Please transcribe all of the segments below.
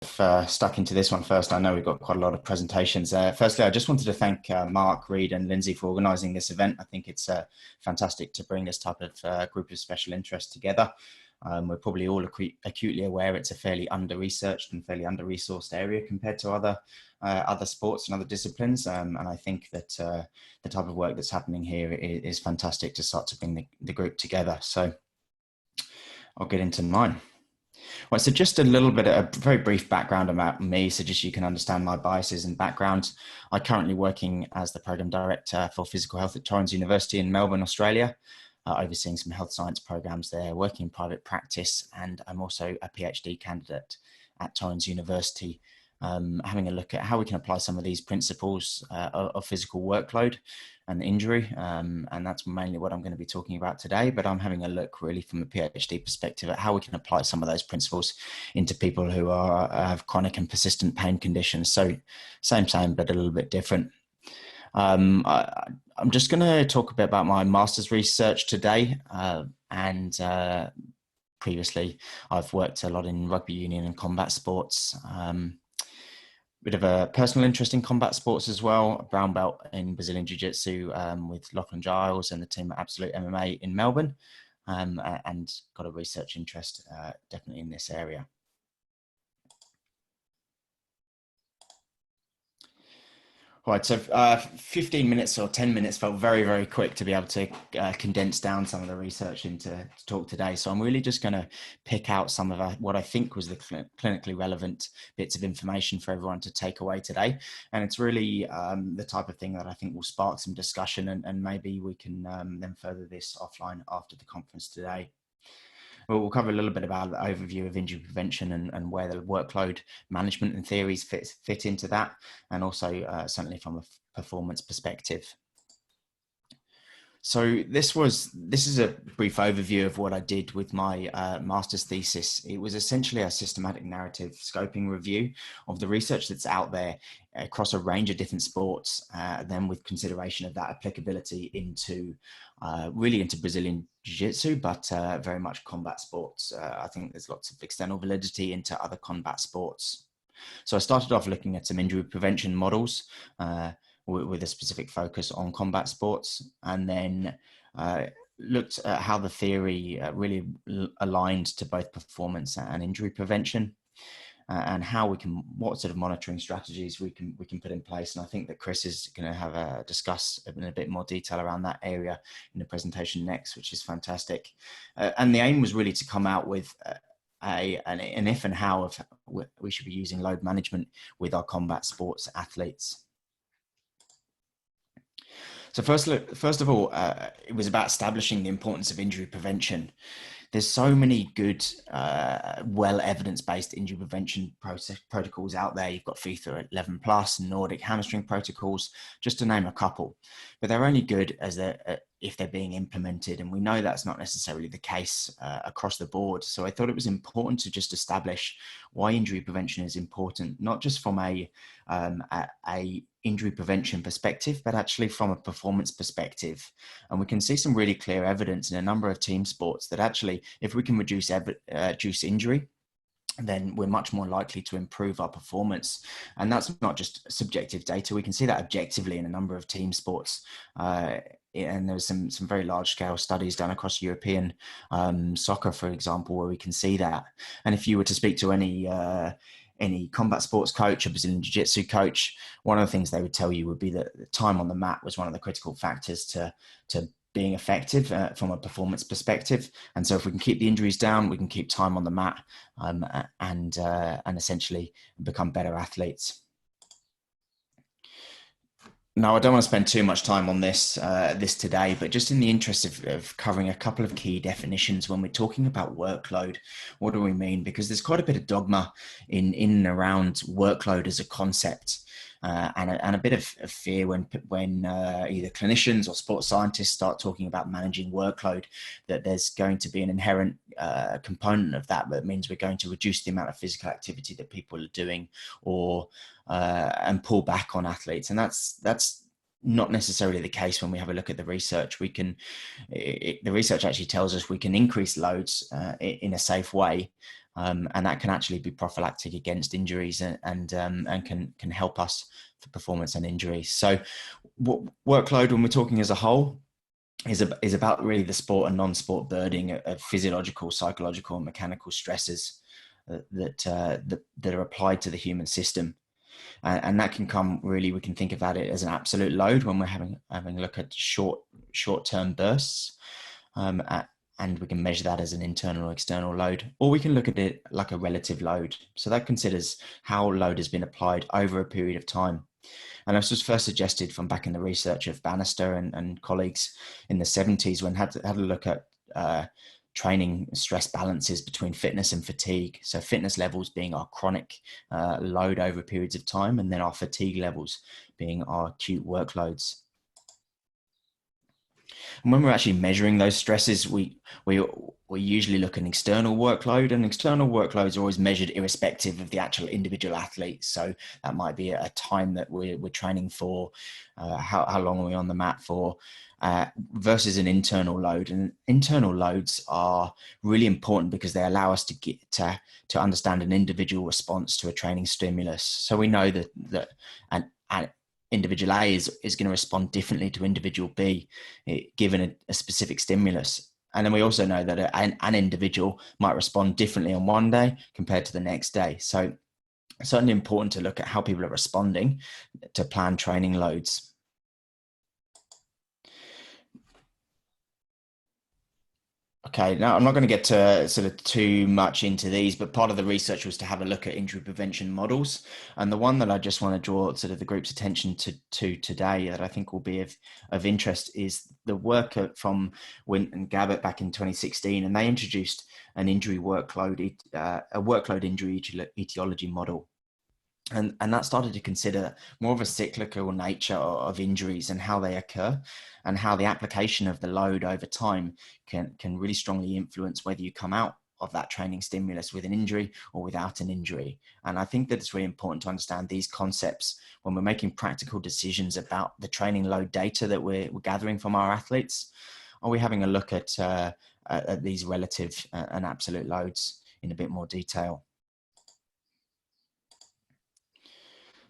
Stuck into this one first. I know we've got quite a lot of presentations. Firstly, I just wanted to thank Mark, Reed and Lindsay for organising this event. I think it's fantastic to bring this type of group of special interest together. We're probably all acutely aware it's a fairly under-researched and fairly under-resourced area compared to other sports and other disciplines. And I think that the type of work that's happening here is fantastic to start to bring the group together. So I'll get into mine. Well, so just a little bit, a very brief background about me, so just you can understand my biases and background. I'm currently working as the Program Director for Physical Health at Torrens University in Melbourne, Australia, overseeing some health science programs there, working in private practice, and I'm also a PhD candidate at Torrens University, having a look at how we can apply some of these principles of physical workload and injury. And that's mainly what I'm going to be talking about today, but I'm having a look really from a PhD perspective at how we can apply some of those principles into people who have chronic and persistent pain conditions. So same, but a little bit different. I'm just going to talk a bit about my master's research today. Previously, I've worked a lot in rugby union and combat sports. Bit of a personal interest in combat sports as well, a brown belt in Brazilian Jiu-Jitsu with Lachlan Giles and the team at Absolute MMA in Melbourne, and got a research interest definitely in this area. Right, so 15 minutes or 10 minutes felt very, very quick to be able to condense down some of the research into talk today. So I'm really just going to pick out some of what I think was the clinically relevant bits of information for everyone to take away today. And it's really the type of thing that I think will spark some discussion, and maybe we can then further this offline after the conference today. We'll cover a little bit about the overview of injury prevention and where the workload management and theories fit into that, and also certainly from a performance perspective. So this is a brief overview of what I did with my master's thesis. It was essentially a systematic narrative scoping review of the research that's out there across a range of different sports, then with consideration of that applicability into really into Brazilian Jiu-Jitsu, but very much combat sports. I think there's lots of external validity into other combat sports. So I started off looking at some injury prevention models, with a specific focus on combat sports, and then looked at how the theory really aligned to both performance and injury prevention, and what sort of monitoring strategies we can put in place. And I think that Chris is going to have discuss in a bit more detail around that area in the presentation next, which is fantastic. And the aim was really to come out with an if and how of we should be using load management with our combat sports athletes. So first of all, it was about establishing the importance of injury prevention. There's so many good, well evidence-based injury prevention protocols out there. You've got FIFA 11 Plus and Nordic hamstring protocols, just to name a couple. But they're only good as if they're being implemented, and we know that's not necessarily the case across the board. So I thought it was important to just establish why injury prevention is important, not just from a injury prevention perspective, but actually from a performance perspective. And we can see some really clear evidence in a number of team sports that actually, if we can reduce injury, then we're much more likely to improve our performance. And that's not just subjective data. We can see that objectively in a number of team sports. And there's some very large scale studies done across European soccer, for example, where we can see that. And if you were to speak to any combat sports coach or Brazilian Jiu-Jitsu coach, one of the things they would tell you would be that the time on the mat was one of the critical factors to being effective from a performance perspective. And so if we can keep the injuries down, we can keep time on the mat and essentially become better athletes. Now, I don't want to spend too much time on this today, but just in the interest of covering a couple of key definitions when we're talking about workload, what do we mean? Because there's quite a bit of dogma in and around workload as a concept, and a bit of fear when either clinicians or sports scientists start talking about managing workload, that there's going to be an inherent component of that means we're going to reduce the amount of physical activity that people are doing, or and pull back on athletes. And that's not necessarily the case when we have a look at the research. The research actually tells us we can increase loads in a safe way, And that can actually be prophylactic against injuries and can help us for performance and injuries. So workload, when we're talking as a whole, is about really the sport and non-sport burdening of physiological, psychological, and mechanical stresses that are applied to the human system. And that can come really, we can think about it as an absolute load when we're having a look at short-term bursts. And we can measure that as an internal or external load, or we can look at it like a relative load. So that considers how load has been applied over a period of time. And this was first suggested from back in the research of Bannister and colleagues in the 70s, when had a look at training stress balances between fitness and fatigue. So fitness levels being our chronic load over periods of time, and then our fatigue levels being our acute workloads. And when we're actually measuring those stresses, we usually look at an external workload, and external workloads are always measured irrespective of the actual individual athlete. So that might be a time that we're training for, how long are we on the mat for, versus an internal load. And internal loads are really important because they allow us to get to understand an individual response to a training stimulus. So we know that an individual A is going to respond differently to individual B, given a specific stimulus. And then we also know that an individual might respond differently on one day compared to the next day. So it's certainly important to look at how people are responding to planned training loads. Okay, now I'm not going to get to sort of too much into these, but part of the research was to have a look at injury prevention models. And the one that I just want to draw sort of the group's attention to today that I think will be of interest is the work from Wint and Gabbett back in 2016. And they introduced an injury workload, a workload injury etiology model. And that started to consider more of a cyclical nature of injuries and how they occur, and how the application of the load over time can really strongly influence whether you come out of that training stimulus with an injury or without an injury. And I think that it's really important to understand these concepts when we're making practical decisions about the training load data that we're gathering from our athletes. Are we having a look at these relative and absolute loads in a bit more detail?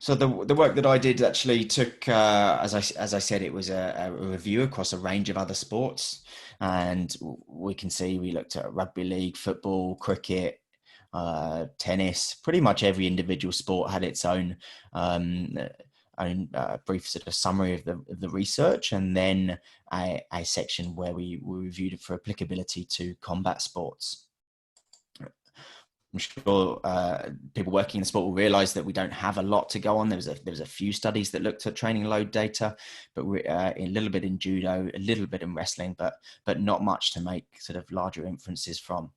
So the work that I did actually took, as I said, it was a review across a range of other sports, and we can see we looked at rugby league, football, cricket, tennis. Pretty much every individual sport had its own brief sort of summary of the research, and then a section where we reviewed it for applicability to combat sports. I'm sure people working in the sport will realise that we don't have a lot to go on. There was a few studies that looked at training load data, but a little bit in judo, a little bit in wrestling, but not much to make sort of larger inferences from.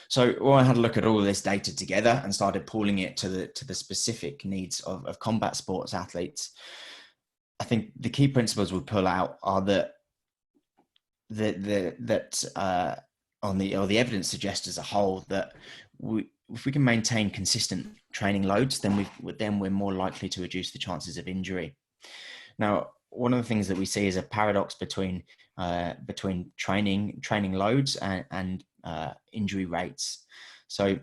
So when I had a look at all of this data together and started pooling it to the specific needs of combat sports athletes, I think the key principles we pull out are that the evidence suggests as a whole that if we can maintain consistent training loads, then we're more likely to reduce the chances of injury. Now, one of the things that we see is a paradox between training loads and injury rates. So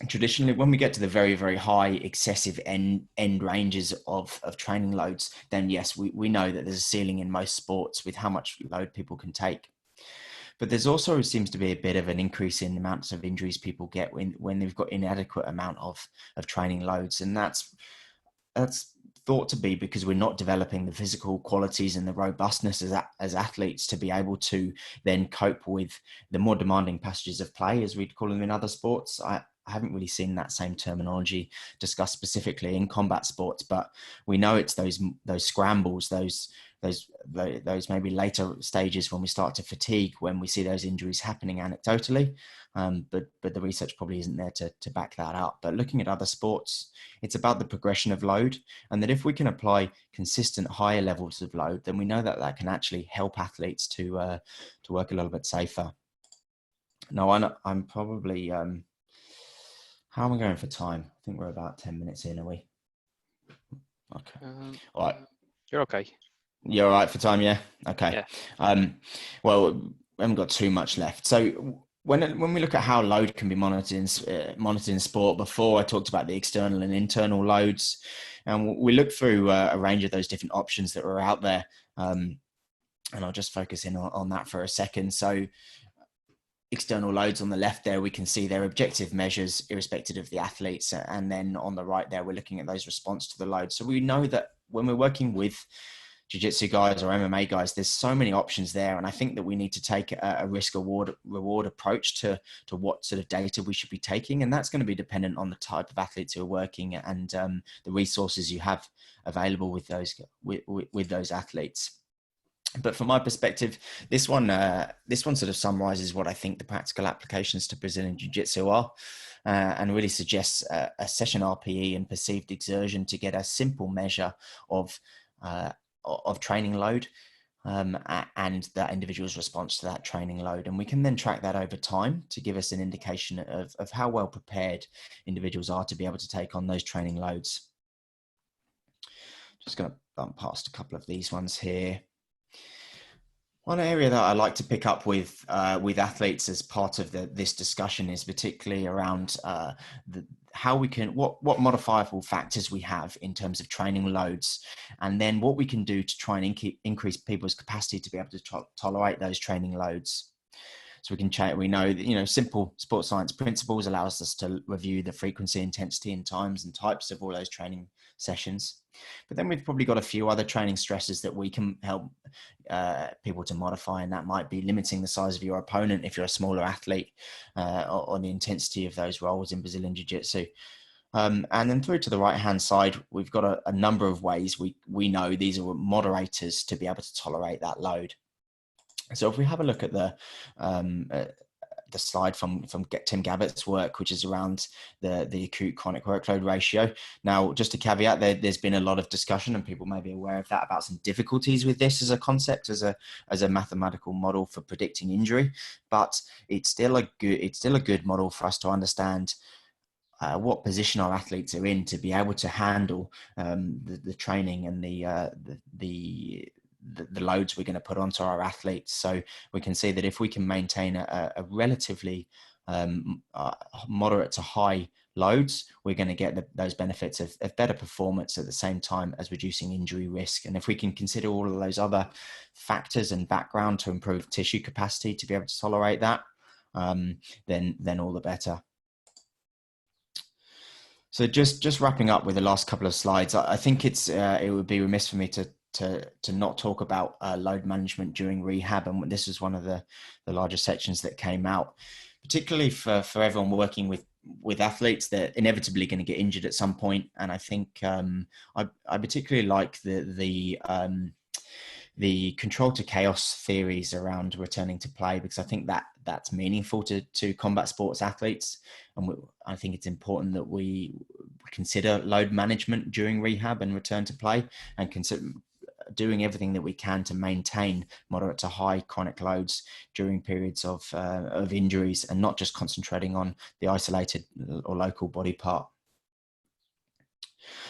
traditionally, when we get to the very, very high excessive end ranges of training loads, then yes, we know that there's a ceiling in most sports with how much load people can take. But there's also seems to be a bit of an increase in the amounts of injuries people get when they've got inadequate amount of training loads. And that's thought to be because we're not developing the physical qualities and the robustness as athletes to be able to then cope with the more demanding passages of play, as we'd call them in other sports. I haven't really seen that same terminology discussed specifically in combat sports, but we know it's those scrambles, those maybe later stages when we start to fatigue, when we see those injuries happening anecdotally, but the research probably isn't there to back that up. But looking at other sports, it's about the progression of load, and that if we can apply consistent higher levels of load, then we know that can actually help athletes to work a little bit safer. Now, I'm probably how am I going for time? I think we're about 10 minutes in, are we? Okay. All right. You're okay. You're all right for time, yeah? Okay. Yeah. Well, we haven't got too much left. So when we look at how load can be monitored in sport, before I talked about the external and internal loads, and we look through a range of those different options that are out there. And I'll just focus in on that for a second. So external loads on the left there, we can see their objective measures irrespective of the athletes. And then on the right there, we're looking at those response to the load. So we know that when we're working with jiu-jitsu guys or MMA guys, there's so many options there. And I think that we need to take a risk reward approach to what sort of data we should be taking. And that's going to be dependent on the type of athletes who are working and the resources you have available with those athletes. But from my perspective, this one sort of summarizes what I think the practical applications to Brazilian Jiu-Jitsu are, and really suggests a session RPE and perceived exertion to get a simple measure of training load and that individual's response to that training load. And we can then track that over time to give us an indication of how well prepared individuals are to be able to take on those training loads. Just going to bump past a couple of these ones here. One area that I like to pick up with athletes as part of this discussion is particularly around how we can, what modifiable factors we have in terms of training loads, and then what we can do to try and increase people's capacity to be able to tolerate those training loads. So we know that, simple sports science principles allows us to review the frequency, intensity, and times and types of all those training sessions. But then we've probably got a few other training stresses that we can help people to modify, and that might be limiting the size of your opponent if you're a smaller athlete, or the intensity of those rolls in Brazilian Jiu-Jitsu. And then through to the right-hand side, we've got a number of ways we know these are moderators to be able to tolerate that load. So if we have a look at the slide from Tim Gavitt's work, which is around the acute chronic workload ratio. Now, just a caveat, there's been a lot of discussion, and people may be aware of that, about some difficulties with this as a concept, as a mathematical model for predicting injury, but it's still a good model for us to understand what position our athletes are in to be able to handle the training and the loads we're going to put onto our athletes. So we can see that if we can maintain a relatively moderate to high loads, we're going to get those benefits of better performance at the same time as reducing injury risk. And if we can consider all of those other factors and background to improve tissue capacity to be able to tolerate that, then all the better. So just wrapping up with the last couple of slides, I think it would be remiss for me to not talk about load management during rehab, and this is one of the larger sections that came out, particularly for everyone working with athletes. They're inevitably going to get injured at some point, and I think I particularly like the control to chaos theories around returning to play, because I think that's meaningful to combat sports athletes, and I think it's important that we consider load management during rehab and return to play, and consider doing everything that we can to maintain moderate to high chronic loads during periods of injuries, and not just concentrating on the isolated or local body part.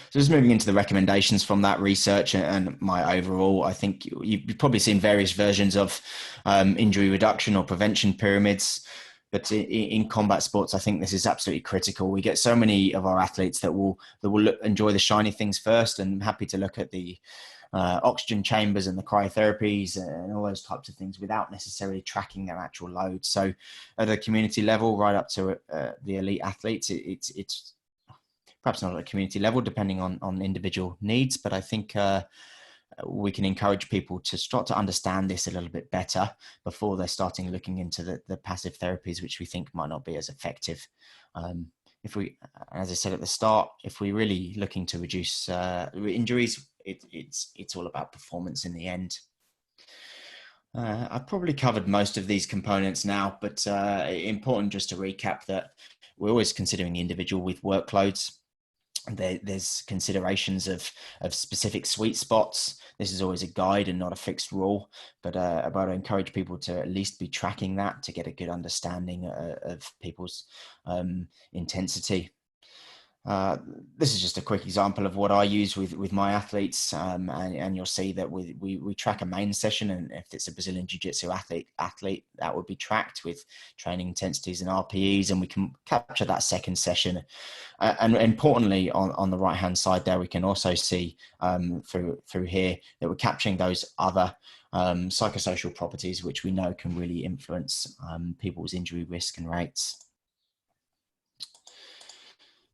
So just moving into the recommendations from that research and my overall, I think you've probably seen various versions of injury reduction or prevention pyramids. But in combat sports, I think this is absolutely critical. We get so many of our athletes that will enjoy the shiny things first, and happy to look at the oxygen chambers and the cryotherapies and all those types of things without necessarily tracking their actual load. So at a community level, right up to the elite athletes, it's perhaps not at a community level, depending on individual needs, but I think we can encourage people to start to understand this a little bit better before they're starting looking into the passive therapies, which we think might not be as effective. If we, as I said at the start, if we're really looking to reduce injuries, it's all about performance in the end. I've probably covered most of these components now, but important just to recap that we're always considering the individual with workloads. There's considerations of specific sweet spots. This is always a guide and not a fixed rule, but I encourage people to at least be tracking that to get a good understanding of people's intensity. Uh, this is just a quick example of what I use with my athletes, and you'll see that we track a main session, and if it's a Brazilian Jiu-Jitsu athlete, that would be tracked with training intensities and RPEs, and we can capture that second session. And importantly, on the right-hand side there, we can also see through here that we're capturing those other psychosocial properties, which we know can really influence people's injury risk and rates.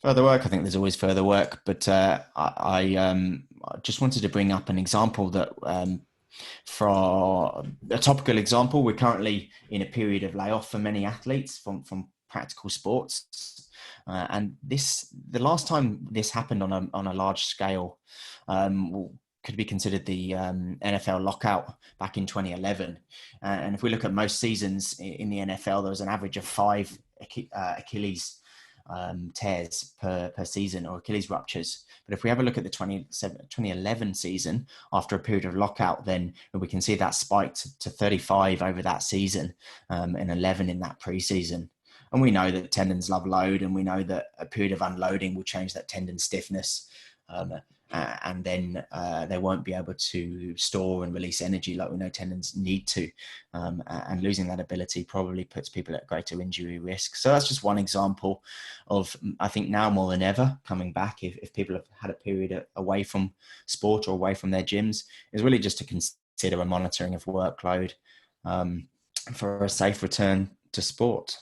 Further work, I think there's always further work, but I just wanted to bring up an example that for a topical example, we're currently in a period of layoff for many athletes from practical sports. And the last time this happened on a large scale could be considered the NFL lockout back in 2011. And if we look at most seasons in the NFL, there was an average of 5 Achilles tears per season, or Achilles ruptures. But if we have a look at the 2011 season, after a period of lockout, then we can see that spiked to 35 over that season, and 11 in that preseason. And we know that tendons love load, and we know that a period of unloading will change that tendon stiffness. And then they won't be able to store and release energy like we know tendons need to. And losing that ability probably puts people at greater injury risk. So that's just one example of, I think now more than ever, coming back, if people have had a period away from sport or away from their gyms, is really just to consider a monitoring of workload for a safe return to sport.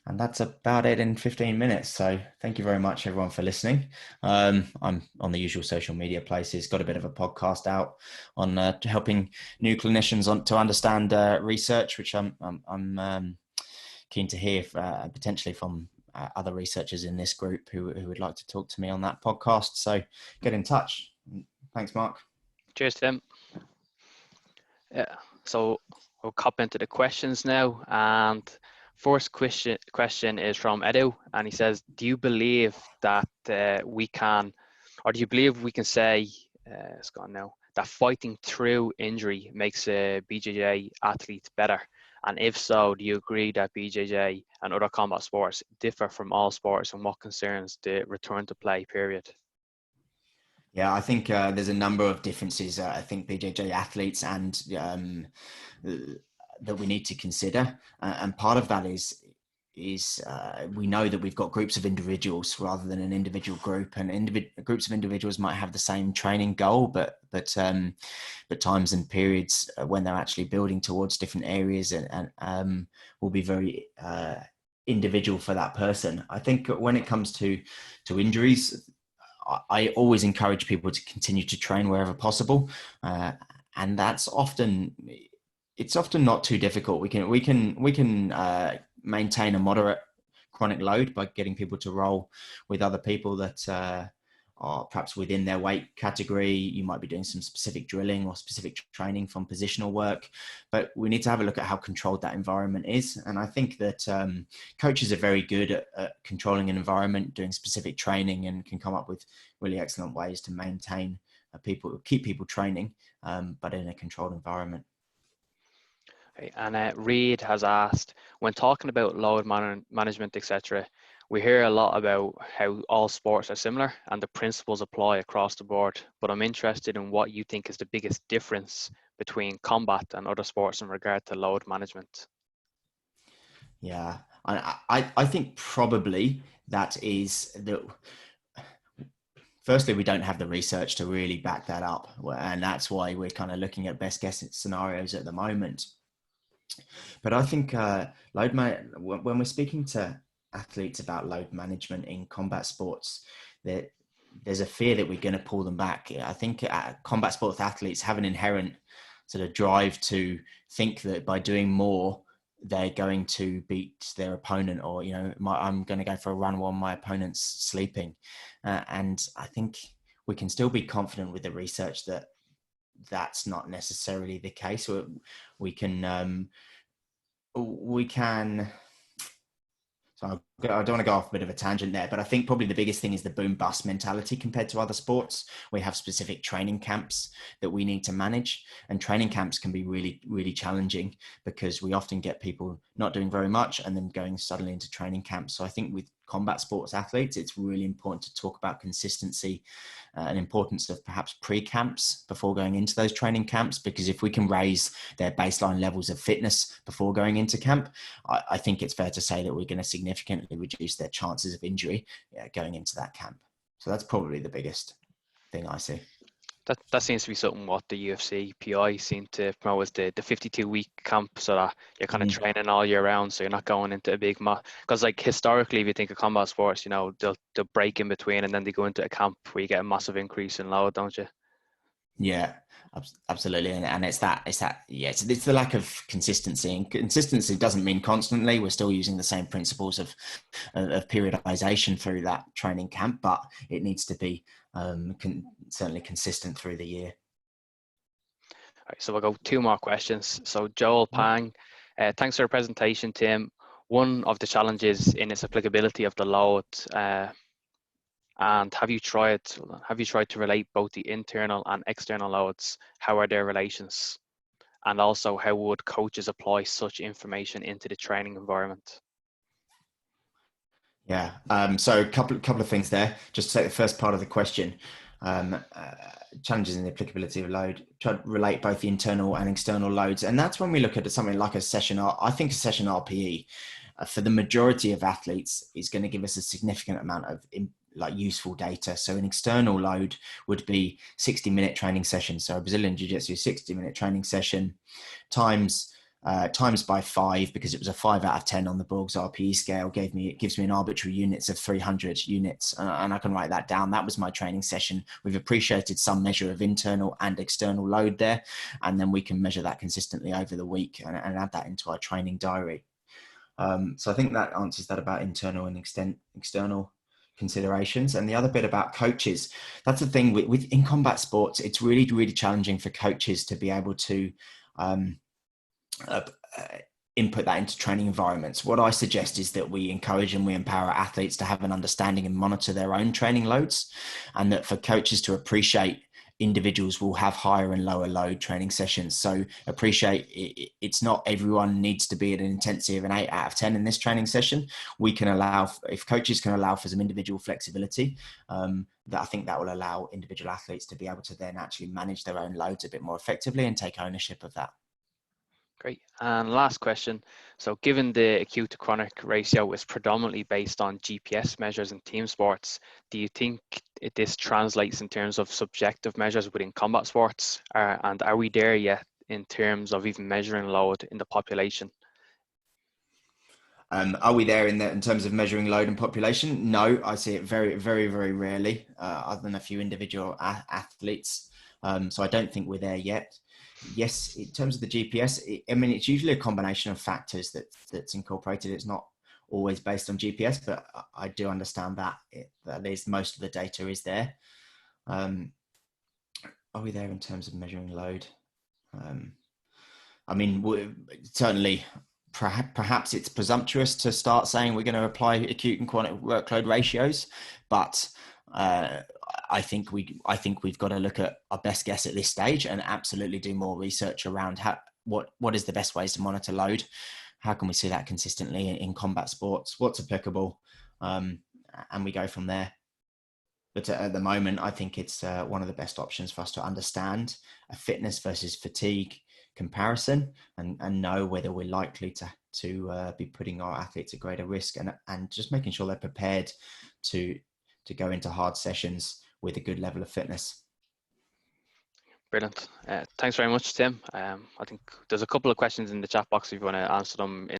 And that's about it in 15 minutes. So thank you very much, everyone, for listening. I'm on the usual social media places, got a bit of a podcast out on helping new clinicians to understand research, which I'm keen to hear potentially from other researchers in this group who would like to talk to me on that podcast. So get in touch. Thanks, Mark. Cheers, Tim. Yeah, so we'll hop into the questions now. And first question is from Edu, and he says, do you believe that we can say, it's gone now, that fighting through injury makes a BJJ athlete better? And if so, do you agree that BJJ and other combat sports differ from all sports, and what concerns the return to play period? Yeah, I think there's a number of differences. I think BJJ athletes and that we need to consider, and part of that is we know that we've got groups of individuals rather than an individual group, and groups of individuals might have the same training goal, but times and periods when they're actually building towards different areas and will be very individual for that person. I think when it comes to injuries, I always encourage people to continue to train wherever possible, and that's often not too difficult. We can maintain a moderate chronic load by getting people to roll with other people that are perhaps within their weight category. You might be doing some specific drilling or specific training from positional work, but we need to have a look at how controlled that environment is. And I think that coaches are very good at controlling an environment, doing specific training, and can come up with really excellent ways to maintain keep people training, but in a controlled environment. Okay, and Reed has asked, when talking about load management, etc., we hear a lot about how all sports are similar and the principles apply across the board, but I'm interested in what you think is the biggest difference between combat and other sports in regard to load management. Yeah, I think probably that is the... Firstly, we don't have the research to really back that up, and that's why we're kind of looking at best guess scenarios at the moment. But I think when we're speaking to athletes about load management in combat sports, that there's a fear that we're going to pull them back. I think combat sports athletes have an inherent sort of drive to think that by doing more, they're going to beat their opponent, or I'm going to go for a run while my opponent's sleeping, and I think we can still be confident with the research that that's not necessarily the case. We can so I don't want to go off a bit of a tangent there, but I think probably the biggest thing is the boom bust mentality compared to other sports. We have specific training camps that we need to manage, and training camps can be really, really challenging because we often get people not doing very much and then going suddenly into training camps. So I think with combat sports athletes, it's really important to talk about consistency and importance of perhaps pre-camps before going into those training camps, because if we can raise their baseline levels of fitness before going into camp, I think it's fair to say that we're going to significantly reduce their chances of injury going into that camp. So that's probably the biggest thing I see. That seems to be something what the UFC PI seem to promote, is the 52-week camp, so that you're kind of training all year round, so you're not going into a big because like historically, if you think of combat sports, you know, they'll break in between and then they go into a camp where you get a massive increase in load, don't you? Yeah, absolutely. And it's the lack of consistency, and consistency doesn't mean constantly. We're still using the same principles of periodization through that training camp, but it needs to be certainly consistent through the year. All right, so we'll go 2 more questions. So Joel Pang, thanks for your presentation, Tim. One of the challenges in its applicability of the load, and have you tried to relate both the internal and external loads? How are their relations? And also, how would coaches apply such information into the training environment? Yeah. So a couple of things there. Just to take the first part of the question, challenges in the applicability of load. Try to relate both the internal and external loads, and that's when we look at something like a session. I think a session RPE for the majority of athletes is going to give us a significant amount of useful data. So an external load would be 60-minute training session. So a Brazilian Jiu-Jitsu 60-minute training session times by 5, because it was a 5 out of 10 on the Borg's RPE scale, gives me an arbitrary units of 300 units, and I can write that down. That was my training session. We've appreciated some measure of internal and external load there, and then we can measure that consistently over the week and add that into our training diary. So I think that answers that about internal and external considerations. And the other bit about coaches, that's the thing with in combat sports, it's really, really challenging for coaches to be able to input that into training environments. What I suggest is that we encourage and we empower athletes to have an understanding and monitor their own training loads, and that for coaches to appreciate individuals will have higher and lower load training sessions. So appreciate it's not everyone needs to be at an intensity of an 8 out of 10 in this training session. We can allow, if coaches can allow for some individual flexibility, that I think that will allow individual athletes to be able to then actually manage their own loads a bit more effectively and take ownership of that. Great. And last question. So given the acute to chronic ratio is predominantly based on GPS measures in team sports, do you think this translates in terms of subjective measures within combat sports? And are we there yet in terms of even measuring load in the population? Are we there in terms of measuring load in population? No, I see it very, very, very rarely, other than a few individual athletes. So I don't think we're there yet. Yes, in terms of the GPS, it's usually a combination of factors that's incorporated. It's not always based on GPS, but I do understand that at least most of the data is there. Are we there in terms of measuring load? Certainly, perhaps it's presumptuous to start saying we're going to apply acute and chronic workload ratios, but I think we've got to look at our best guess at this stage and absolutely do more research around what is the best ways to monitor load. How can we see that consistently in combat sports? What's applicable? And we go from there. But at the moment, I think it's one of the best options for us to understand a fitness versus fatigue comparison and know whether we're likely to be putting our athletes at greater risk, and just making sure they're prepared to go into hard sessions with a good level of fitness. Brilliant. Thanks very much, Tim. I think there's a couple of questions in the chat box if you want to answer them